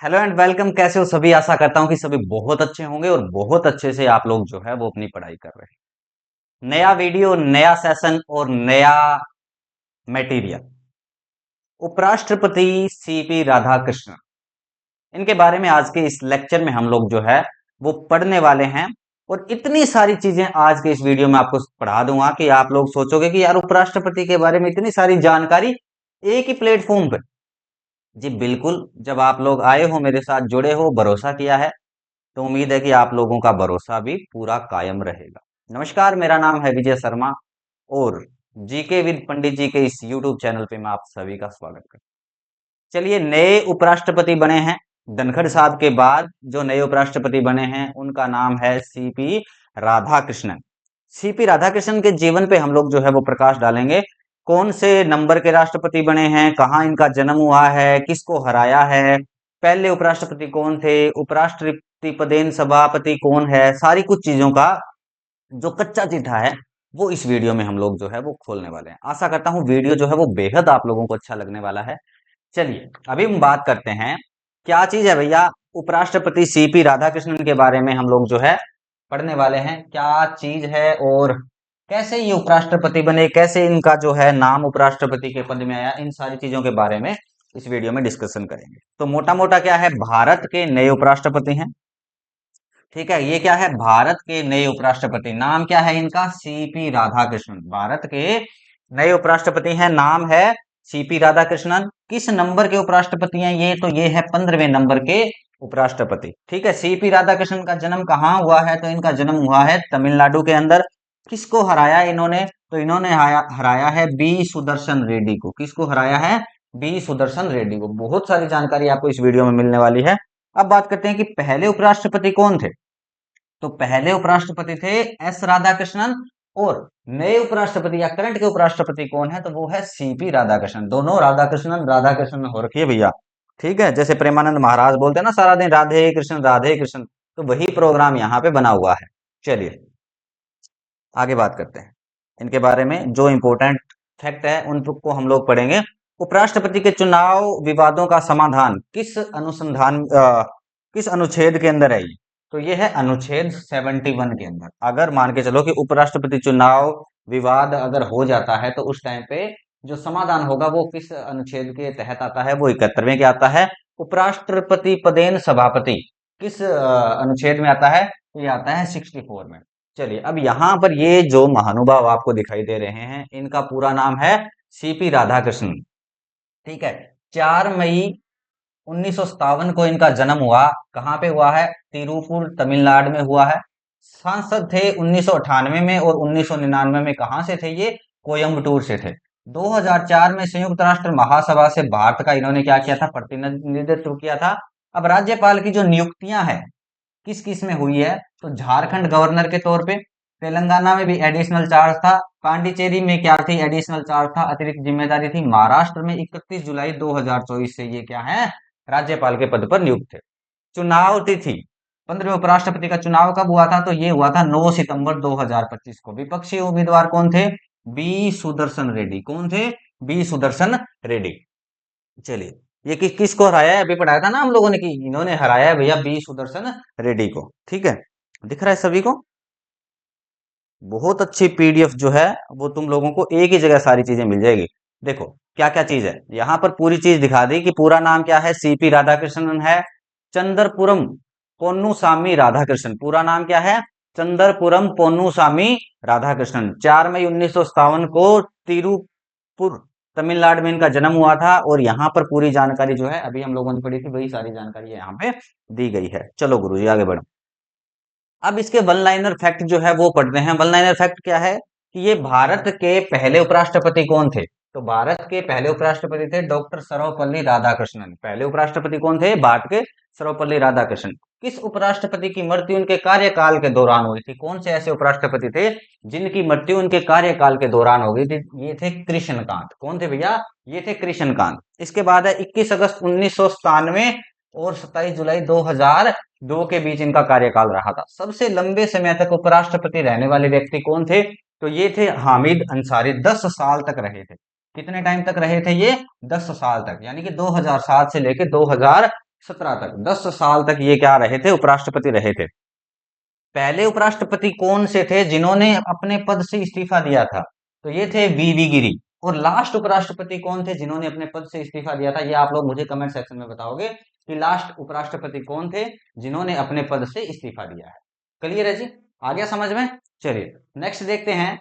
Hello and welcome. कैसे हो सभी? आशा करता हूं कि सभी बहुत अच्छे होंगे और बहुत अच्छे से आप लोग जो है वो अपनी पढ़ाई कर रहे हैं। नया वीडियो, नया सेशन और नया मटेरियल। उपराष्ट्रपति सीपी राधाकृष्णन, इनके बारे में आज के इस लेक्चर में हम लोग जो है वो पढ़ने वाले हैं। और इतनी सारी चीजें आज के इस वीडियो में आपको पढ़ा दूंगा कि आप लोग सोचोगे कि यार उपराष्ट्रपति के बारे में इतनी सारी जानकारी एक ही प्लेटफॉर्म पे। जी बिल्कुल, जब आप लोग आए हो मेरे साथ जुड़े हो, भरोसा किया है, तो उम्मीद है कि आप लोगों का भरोसा भी पूरा कायम रहेगा। नमस्कार, मेरा नाम है विजय शर्मा और जीके विद पंडित जी के इस यूट्यूब चैनल पे मैं आप सभी का स्वागत करता हूं। चलिए, नए उपराष्ट्रपति बने हैं धनखड़ साहब के बाद। जो नए उपराष्ट्रपति बने हैं उनका नाम है सीपी राधाकृष्णन। सीपी राधाकृष्णन के जीवन पे हम लोग जो है वो प्रकाश डालेंगे। कौन से नंबर के राष्ट्रपति बने हैं, कहाँ इनका जन्म हुआ है, किसको हराया है, पहले उपराष्ट्रपति कौन थे, उपराष्ट्रपति पदेन सभापति कौन है, सारी कुछ चीजों का जो कच्चा चिट्ठा है वो इस वीडियो में हम लोग जो है वो खोलने वाले हैं। आशा करता हूँ वीडियो जो है वो बेहद आप लोगों को अच्छा लगने वाला है। चलिए, अभी हम बात करते हैं क्या चीज है भैया। उपराष्ट्रपति सीपी राधाकृष्णन के बारे में हम लोग जो है पढ़ने वाले हैं। क्या चीज है और कैसे ये उपराष्ट्रपति बने, कैसे इनका जो है नाम उपराष्ट्रपति के पद में आया, इन सारी चीजों के बारे में इस वीडियो में डिस्कशन करेंगे। तो मोटा मोटा क्या है, भारत के नए उपराष्ट्रपति हैं। ठीक है, ये क्या है, भारत के नए उपराष्ट्रपति। नाम क्या है इनका, सीपी राधाकृष्णन। भारत के नए उपराष्ट्रपति हैं, नाम है सीपी राधाकृष्णन। किस नंबर के उपराष्ट्रपति हैं ये, तो ये है 15वें नंबर के उपराष्ट्रपति। ठीक है, सीपी राधाकृष्णन का जन्म कहाँ हुआ है, तो इनका जन्म हुआ है तमिलनाडु के अंदर। किसको हराया इन्होंने, तो इन्होंने हराया है बी सुदर्शन रेड्डी को। किसको हराया है, बी सुदर्शन रेड्डी को। बहुत सारी जानकारी आपको इस वीडियो में मिलने वाली है। अब बात करते हैं कि पहले उपराष्ट्रपति कौन थे। तो पहले उपराष्ट्रपति थे एस राधाकृष्णन। और नए उपराष्ट्रपति या करंट के उपराष्ट्रपति कौन है, तो वो है सीपी राधाकृष्णन। दोनों राधाकृष्णन राधाकृष्णन हो रखी है भैया। ठीक है, जैसे प्रेमानंद महाराज बोलते हैं ना सारा दिन राधे कृष्ण, तो वही प्रोग्राम यहाँ पे बना हुआ है। चलिए आगे बात करते हैं इनके बारे में। जो इंपॉर्टेंट फैक्ट है उनको हम लोग पढ़ेंगे। उपराष्ट्रपति के चुनाव विवादों का समाधान किस किस अनुच्छेद के अंदर है ये, तो ये है अनुच्छेद 71 के अंदर। अगर मान के चलो कि उपराष्ट्रपति चुनाव विवाद अगर हो जाता है तो उस टाइम पे जो समाधान होगा वो किस अनुच्छेद के तहत आता है, वो 71वें के आता है। उपराष्ट्रपति पदेन सभापति किस अनुच्छेद में आता है, तो ये आता है 64 में। चलिए, अब यहां पर ये जो महानुभाव आपको दिखाई दे रहे हैं इनका पूरा नाम है सीपी राधाकृष्णन। ठीक है, 4 मई 1957 को इनका जन्म हुआ। कहाँ पे हुआ है, तिरुपुर तमिलनाडु में हुआ है। सांसद थे 1998 में और 1999 में। कहाँ से थे ये, कोयम्बटूर से थे। 2004 में संयुक्त राष्ट्र महासभा से भारत का इन्होंने क्या किया था, प्रतिनिधित्व किया था। अब राज्यपाल की जो नियुक्तियां हैं किस किस में हुई है, तो झारखंड गवर्नर के तौर पे, तेलंगाना में भी एडिशनल चार्ज था, पांडिचेरी में क्या थी, एडिशनल चार्ज था, अतिरिक्त जिम्मेदारी थी। महाराष्ट्र में 31 जुलाई 2024 से ये क्या है, राज्यपाल के पद पर नियुक्त थे। चुनाव तिथि, 15वें उपराष्ट्रपति का चुनाव कब हुआ था, तो ये हुआ था 9 सितंबर 2025 को। विपक्षी उम्मीदवार कौन थे, बी सुदर्शन रेड्डी। कौन थे, बी सुदर्शन रेड्डी। चलिए, ये किसको हराया है, अभी पढ़ाया था ना हम लोगों ने कि इन्होंने हराया है भैया बी सुदर्शन रेड्डी को। ठीक है, दिख रहा है सभी को। बहुत अच्छी पीडीएफ जो है वो तुम लोगों को एक ही जगह सारी चीजें मिल जाएगी। देखो क्या क्या चीज है, यहाँ पर पूरी चीज दिखा दी कि पूरा नाम क्या है, सीपी राधाकृष्णन है। चंद्रपुरम पोन्नुसामी राधाकृष्णन, पूरा नाम क्या है, चंद्रपुरम पोन्नुसामी राधाकृष्णन। 4 मई 1957 को तिरुपुर तमिलनाडु में इनका जन्म हुआ था। और यहाँ पर पूरी जानकारी जो है अभी हम लोगों ने पढ़ी थी वही सारी जानकारी यहाँ पे दी गई है। चलो गुरुजी आगे बढ़ो। अब इसके वन लाइनर फैक्ट जो है वो पढ़ते हैं। वन लाइनर फैक्ट क्या है कि ये भारत के पहले उपराष्ट्रपति कौन थे, तो भारत के पहले उपराष्ट्रपति थे डॉक्टर सर्वपल्ली राधाकृष्णन। पहले उपराष्ट्रपति कौन थे, भारत के सर्वपल्ली राधाकृष्णन। किस उपराष्ट्रपति की मृत्यु उनके कार्यकाल के दौरान हुई थी, कौन से ऐसे उपराष्ट्रपति थे जिनकी मृत्यु उनके कार्यकाल के दौरान हो गई थी, ये थे कृष्णकांत। कौन थे भैया, ये थे कृष्णकांत। इसके बाद है 21 अगस्त 1997 और 27 जुलाई 2002 के बीच इनका कार्यकाल रहा था। सबसे लंबे समय तक उपराष्ट्रपति रहने वाले व्यक्ति कौन थे, तो ये थे हामिद अंसारी। 10 साल तक रहे थे। कितने टाइम तक रहे थे ये, 10 साल तक, यानी कि 2007 से लेकर 2000 17 तक, 10 साल तक ये क्या रहे थे, उपराष्ट्रपति रहे थे। पहले उपराष्ट्रपति कौन से थे जिन्होंने अपने पद से इस्तीफा दिया था, तो ये थे वीवी गिरी। और लास्ट उपराष्ट्रपति कौन थे जिन्होंने अपने पद से इस्तीफा दिया था, ये आप लोग मुझे कमेंट सेक्शन में बताओगे कि लास्ट उपराष्ट्रपति कौन थे जिन्होंने अपने पद से इस्तीफा दिया है। क्लियर है जी, आ गया समझ में। चलिए नेक्स्ट देखते हैं,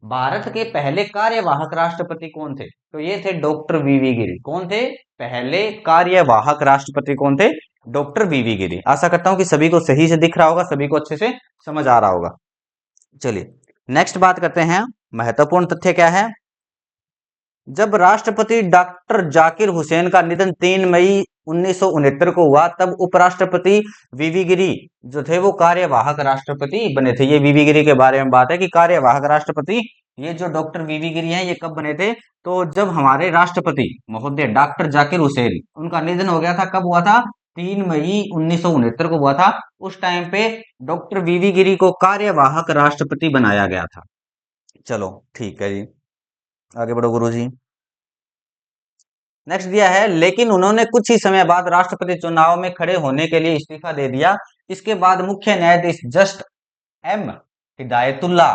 भारत के पहले कार्यवाहक राष्ट्रपति कौन थे, तो ये थे डॉक्टर वीवी गिरी। कौन थे पहले कार्यवाहक राष्ट्रपति, कौन थे, डॉक्टर वीवी गिरी। आशा करता हूं कि सभी को सही से दिख रहा होगा, सभी को अच्छे से समझ आ रहा होगा। चलिए नेक्स्ट बात करते हैं, महत्वपूर्ण तथ्य क्या है। जब राष्ट्रपति डॉक्टर जाकिर हुसैन का निधन 3 मई 1969 को हुआ, तब उपराष्ट्रपति वीवी गिरी जो थे वो कार्यवाहक राष्ट्रपति बने थे। ये वीवी गिरी के बारे में बात है कि कार्यवाहक राष्ट्रपति ये जो डॉक्टर वीवी गिरी हैं ये कब बने थे, तो जब हमारे राष्ट्रपति महोदय डॉक्टर जाकिर हुसैन उनका निधन हो गया था। कब हुआ था, 3 मई 1969 को हुआ था। उस टाइम पे डॉक्टर वीवी गिरी को कार्यवाहक राष्ट्रपति बनाया गया था। चलो ठीक है जी, आगे बढ़ो गुरु जी। नेक्स्ट दिया है, लेकिन उन्होंने कुछ ही समय बाद राष्ट्रपति चुनाव में खड़े होने के लिए इस्तीफा दे दिया। इसके बाद मुख्य न्यायाधीश जस्ट एम हिदायतुल्ला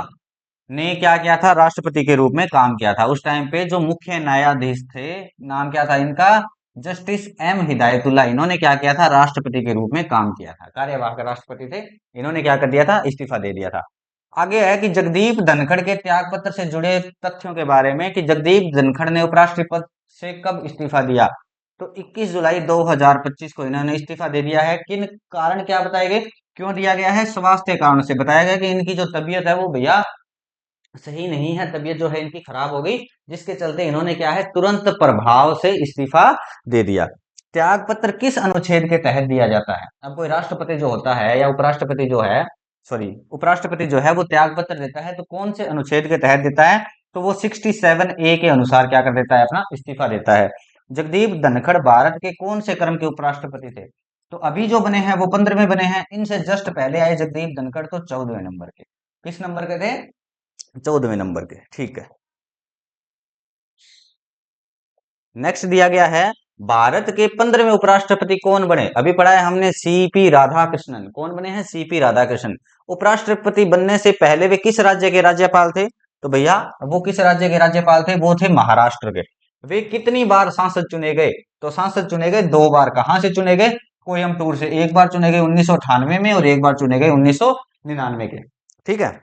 ने क्या किया था, राष्ट्रपति के रूप में काम किया था। उस टाइम पे जो मुख्य न्यायाधीश थे, नाम क्या था इनका, जस्टिस एम हिदायतुल्ला, इन्होंने क्या किया था, राष्ट्रपति के रूप में काम किया था। कार्यवाहक राष्ट्रपति थे, इन्होंने क्या कर दिया था, इस्तीफा दे दिया था। आगे है कि जगदीप धनखड़ के त्यागपत्र से जुड़े तथ्यों के बारे में, कि जगदीप धनखड़ ने उपराष्ट्रपति से कब इस्तीफा दिया, तो 21 जुलाई 2025 को इन्होंने इस्तीफा दे दिया है। किन कारण क्या बताए गए, क्यों दिया गया है, स्वास्थ्य कारण से बताया गया कि इनकी जो तबीयत है वो भैया सही नहीं है, तबीयत जो है इनकी खराब हो गई, जिसके चलते इन्होंने क्या है, तुरंत प्रभाव से इस्तीफा दे दिया। त्याग पत्र किस अनुच्छेद के तहत दिया जाता है, अब कोई राष्ट्रपति जो होता है या उपराष्ट्रपति जो है, सॉरी उपराष्ट्रपति जो है वो त्याग पत्र देता है तो कौन से अनुच्छेद के तहत देता है, तो वो 67A के अनुसार क्या कर देता है, अपना इस्तीफा देता है। जगदीप धनखड़ भारत के कौन से क्रम के उपराष्ट्रपति थे, तो अभी जो बने हैं वो 15वें बने हैं। इनसे जस्ट पहले आए जगदीप धनखड़ तो 14वें नंबर के। किस नंबर के थे, 14वें नंबर के, ठीक है। नेक्स्ट दिया गया है, भारत के 15वें उपराष्ट्रपति कौन बने, अभी पढ़ा है हमने सीपी राधाकृष्णन। कौन बने हैं, सीपी राधाकृष्णन। उपराष्ट्रपति बनने से पहले वे किस राज्य के राज्यपाल थे, तो भैया वो किस राज्य के राज्यपाल थे, वो थे महाराष्ट्र के। वे कितनी बार सांसद चुने गए, तो सांसद चुने गए 2 बार। कहां से चुने गए, कोयम्बटूर से। एक बार चुने गए 1998 में और एक बार चुने गए 1999 के, ठीक है।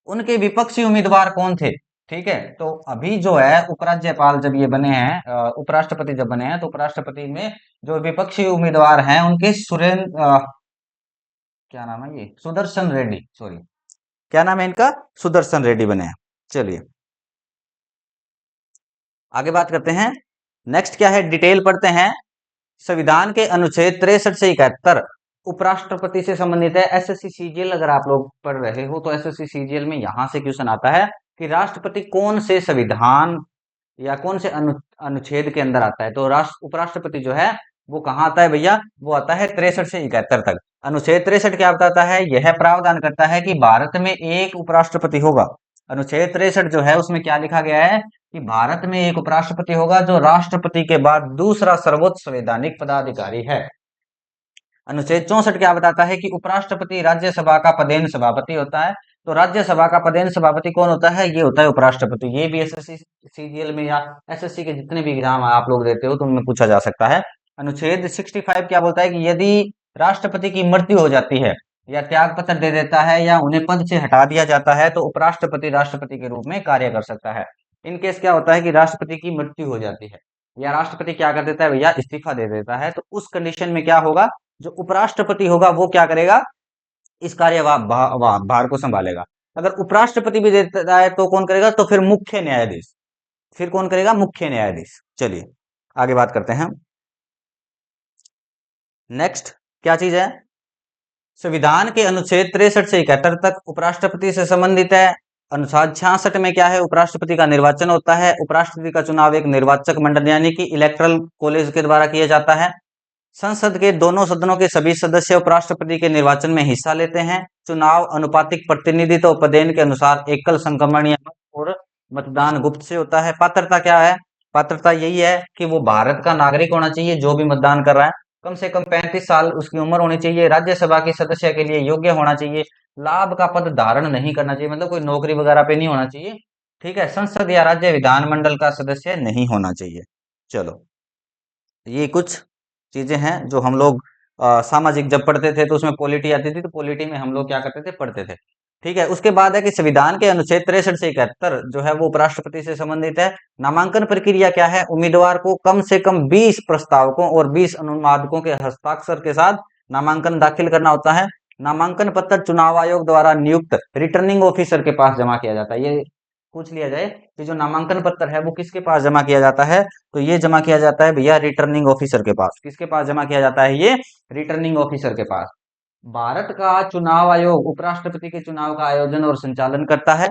उनके विपक्षी उम्मीदवार कौन थे, ठीक है। तो अभी जो है उपराज्यपाल जब ये बने हैं, उपराष्ट्रपति जब बने हैं, तो उपराष्ट्रपति में जो विपक्षी उम्मीदवार हैं उनके सुरेंद्र, क्या नाम है ये, सुदर्शन रेड्डी, सॉरी क्या नाम है इनका, सुदर्शन रेड्डी बने हैं। चलिए आगे बात करते हैं। नेक्स्ट क्या है, डिटेल पढ़ते हैं। संविधान के अनुच्छेद 63 से 71 उपराष्ट्रपति से संबंधित है। एसएससी सीजीएल अगर आप लोग पढ़ रहे हो तो एसएससी सीजीएल में यहां से क्वेश्चन आता है कि राष्ट्रपति कौन से संविधान या कौन से अनुच्छेद के अंदर आता है, तो राष्ट्र उपराष्ट्रपति जो है वो कहाँ आता है भैया, वो आता है 63 से 71 तक। अनुच्छेद 63 क्या बताता है, यह प्रावधान करता है कि भारत में एक उपराष्ट्रपति होगा। अनुच्छेद 63 जो है उसमें क्या लिखा गया है कि भारत में एक उपराष्ट्रपति होगा जो राष्ट्रपति के बाद दूसरा सर्वोच्च संवैधानिक पदाधिकारी है। अनुच्छेद 64 क्या बताता है कि उपराष्ट्रपति राज्यसभा का पदेन सभापति होता है। तो राज्यसभा का पदेन सभापति कौन होता है, ये होता है उपराष्ट्रपति। ये भी एसएससी सीजीएल में या एसएससी के जितने भी एग्जाम आप लोग देते हो तो उनमें पूछा जा सकता है। अनुच्छेद 65 क्या बोलता है कि यदि राष्ट्रपति की मृत्यु हो जाती है या त्याग पत्र दे देता है या उन्हें पद से हटा दिया जाता है तो उपराष्ट्रपति राष्ट्रपति के रूप में कार्य कर सकता है। इन केस क्या होता है कि राष्ट्रपति की मृत्यु हो जाती है या राष्ट्रपति क्या कर देता है भैया, इस्तीफा दे देता है, तो उस कंडीशन में क्या होगा, जो उपराष्ट्रपति होगा वो क्या करेगा, इस भार को संभालेगा। अगर उपराष्ट्रपति भी देता है तो कौन करेगा, तो फिर मुख्य न्यायाधीश। फिर कौन करेगा, मुख्य न्यायाधीश। चलिए आगे बात करते हैं। नेक्स्ट क्या चीज है, संविधान के अनुच्छेद 63 से 71 तक उपराष्ट्रपति से संबंधित है। अनुच्छेद 66 में क्या है, उपराष्ट्रपति का निर्वाचन होता है। उपराष्ट्रपति का चुनाव एक निर्वाचक मंडल यानी कि इलेक्टरल कॉलेज के द्वारा किया जाता है। संसद के दोनों सदनों के सभी सदस्य उपराष्ट्रपति के निर्वाचन में हिस्सा लेते हैं। चुनाव अनुपातिक प्रतिनिधित्व तो पदेन के अनुसार एकल संक्रमणीय और मतदान गुप्त से होता है। पात्रता क्या है, पात्रता यही है कि वो भारत का नागरिक होना चाहिए जो भी मतदान कर रहा है। कम से कम 35 साल उसकी उम्र होनी चाहिए, राज्यसभा की सदस्य के लिए योग्य होना चाहिए, लाभ का पद धारण नहीं करना चाहिए, मतलब कोई नौकरी वगैरह पे नहीं होना चाहिए। ठीक है, संसद या राज्य विधानमंडल का सदस्य नहीं होना चाहिए। चलो, ये कुछ चीजें हैं जो हम लोग सामाजिक जब पढ़ते थे तो उसमें पॉलिटी आती थी, तो पॉलिटी में हम लोग क्या करते थे, पढ़ते थे। ठीक है, उसके बाद है कि संविधान के अनुच्छेद 63 से 71 जो है वो उपराष्ट्रपति से संबंधित है। नामांकन प्रक्रिया क्या है, उम्मीदवार को कम से कम 20 प्रस्तावकों और 20 अनुवादकों के हस्ताक्षर के साथ नामांकन दाखिल करना होता है। नामांकन पत्र चुनाव आयोग द्वारा नियुक्त रिटर्निंग ऑफिसर के पास जमा किया जाता है। ये पूछ लिया जाए कि जो नामांकन पत्र है वो किसके पास जमा किया जाता है, तो ये जमा किया जाता है भैया रिटर्निंग ऑफिसर के पास। किसके पास जमा किया जाता है, ये रिटर्निंग ऑफिसर के पास। भारत का चुनाव आयोग उपराष्ट्रपति के चुनाव का आयोजन और संचालन करता है।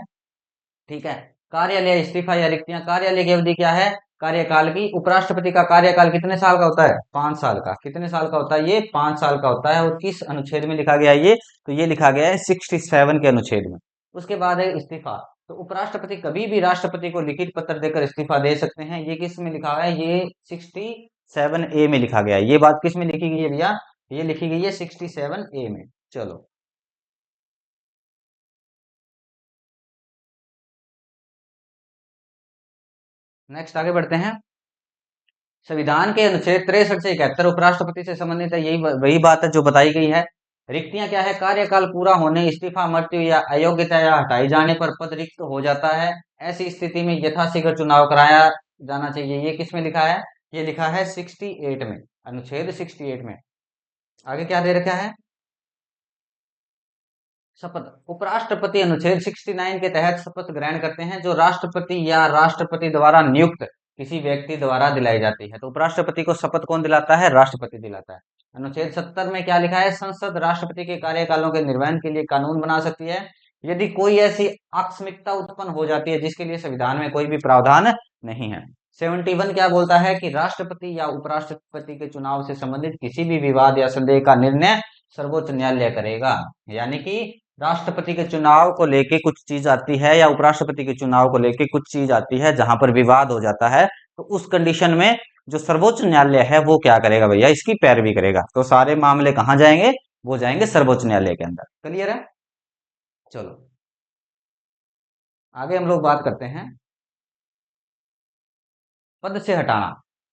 ठीक है, कार्यालय इस्तीफा या रिक्तियां, कार्यालय की अवधि क्या है, कार्यकाल की। उपराष्ट्रपति का कार्यकाल कितने साल का होता है, 5 साल का। कितने साल का होता है, ये 5 साल का होता है। और किस अनुच्छेद में लिखा गया है ये, तो ये लिखा गया है 67 के अनुच्छेद में। उसके बाद है इस्तीफा। तो उपराष्ट्रपति कभी भी राष्ट्रपति को लिखित पत्र देकर इस्तीफा दे सकते हैं। ये किस में लिखा है, ये 67A में लिखा गया है। ये बात किस में लिखी गई है भैया, ये लिखी गई है 67A में। चलो, नेक्स्ट आगे बढ़ते हैं। संविधान के अनुच्छेद 63 से 71 उपराष्ट्रपति से संबंधित है। यही वही बात है जो बताई गई है। रिक्तियां क्या है, कार्यकाल पूरा होने, इस्तीफा, मृत्यु या अयोग्यता या हटाए जाने पर पद रिक्त हो जाता है। ऐसी स्थिति में यथाशीघ्र चुनाव कराया जाना चाहिए। ये किस में लिखा है, ये लिखा है 68 में, अनुच्छेद 68 में। आगे क्या दे रखा है, शपथ। उपराष्ट्रपति अनुच्छेद 69 के तहत शपथ ग्रहण करते हैं, जो राष्ट्रपति या राष्ट्रपति द्वारा नियुक्त किसी व्यक्ति द्वारा दिलाई जाती है। तो उपराष्ट्रपति को शपथ कौन दिलाता है, राष्ट्रपति दिलाता है। अनुच्छेद 70 में क्या लिखा है, संसद राष्ट्रपति के कार्यकालों के निर्वहन के लिए कानून बना सकती है यदि कोई ऐसी आकस्मिकता उत्पन्न हो जाती है जिसके लिए संविधान में कोई भी प्रावधान नहीं है। 71 क्या बोलता है कि राष्ट्रपति या उपराष्ट्रपति के चुनाव से संबंधित किसी भी विवाद या संदेह का निर्णय सर्वोच्च न्यायालय करेगा। यानी कि राष्ट्रपति के चुनाव को लेके कुछ चीज आती है या उपराष्ट्रपति के चुनाव को लेके कुछ चीज आती है जहां पर विवाद हो जाता है, तो उस कंडीशन में जो सर्वोच्च न्यायालय है वो क्या करेगा भैया, इसकी पैरवी करेगा। तो सारे मामले कहाँ जाएंगे, वो जाएंगे सर्वोच्च न्यायालय के अंदर। क्लियर है। चलो, आगे हम लोग बात करते हैं पद से हटाना।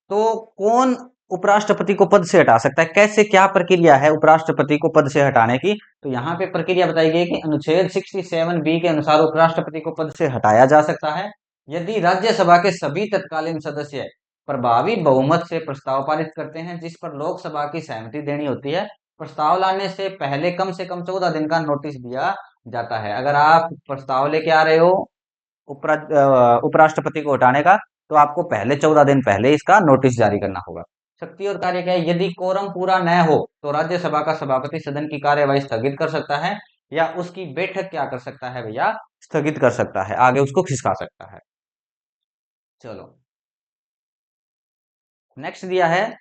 तो कौन उपराष्ट्रपति को पद से हटा सकता है, कैसे, क्या प्रक्रिया है उपराष्ट्रपति को पद से हटाने की। तो यहाँ पे प्रक्रिया बताई गई कि अनुच्छेद 67B के अनुसार उपराष्ट्रपति को पद से हटाया जा सकता है यदि राज्यसभा के सभी तत्कालीन सदस्य प्रभावी बहुमत से प्रस्ताव पारित करते हैं जिस पर लोकसभा की सहमति देनी होती है। प्रस्ताव लाने से कम 14 दिन का नोटिस दिया जाता है। अगर आप प्रस्ताव लेके आ रहे हो उपराष्ट्रपति को हटाने का, तो आपको पहले 14 दिन पहले इसका नोटिस जारी करना होगा। शक्ति और कार्य क्या है, यदि कोरम पूरा न हो तो राज्यसभा का सभापति सदन की कार्यवाही स्थगित कर सकता है या उसकी बैठक क्या कर सकता है भैया, स्थगित कर सकता है, आगे उसको खिसका सकता है। चलो, नेक्स्ट दिया है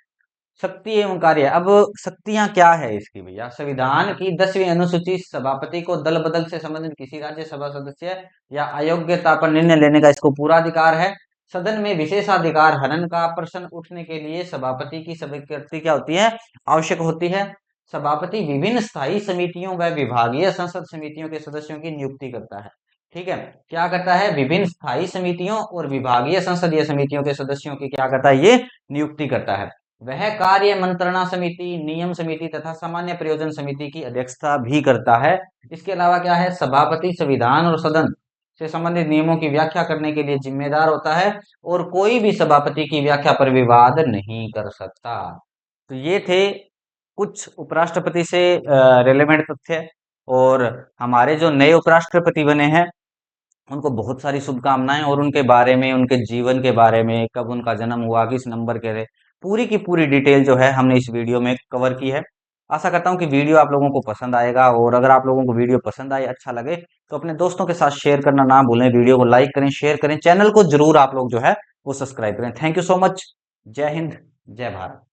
शक्ति एवं कार्य। अब शक्तियां क्या है इसकी भैया, संविधान की 10वीं अनुसूची सभापति को दल बदल से संबंधित किसी राज्यसभा सदस्य या अयोग्यता पर निर्णय लेने का इसको पूरा अधिकार है। सदन में विशेषाधिकार हनन का प्रश्न उठने के लिए सभापति की स्वीकृति क्या होती है, आवश्यक होती है। सभापति विभिन्न स्थायी समितियों व विभागीय संसद समितियों के सदस्यों की नियुक्ति करता है। ठीक है, क्या करता है, विभिन्न स्थायी समितियों और विभागीय संसदीय समितियों के सदस्यों की क्या करता है, ये नियुक्ति करता है। वह कार्य मंत्रणा समिति, नियम समिति तथा सामान्य प्रयोजन समिति की अध्यक्षता भी करता है। इसके अलावा क्या है, सभापति संविधान और सदन से संबंधित नियमों की व्याख्या करने के लिए जिम्मेदार होता है और कोई भी सभापति की व्याख्या पर विवाद नहीं कर सकता। तो ये थे कुछ उपराष्ट्रपति से रिलेवेंट तथ्य। और हमारे जो नए उपराष्ट्रपति बने हैं उनको बहुत सारी शुभकामनाएं, और उनके बारे में, उनके जीवन के बारे में, कब उनका जन्म हुआ, किस नंबर के थे, पूरी की पूरी डिटेल जो है हमने इस वीडियो में कवर की है। आशा करता हूँ कि वीडियो आप लोगों को पसंद आएगा, और अगर आप लोगों को वीडियो पसंद आए, अच्छा लगे, तो अपने दोस्तों के साथ शेयर करना ना भूलें। वीडियो को लाइक करें, शेयर करें, चैनल को जरूर आप लोग जो है वो सब्सक्राइब करें। Thank you so much. जय हिंद, जय भारत।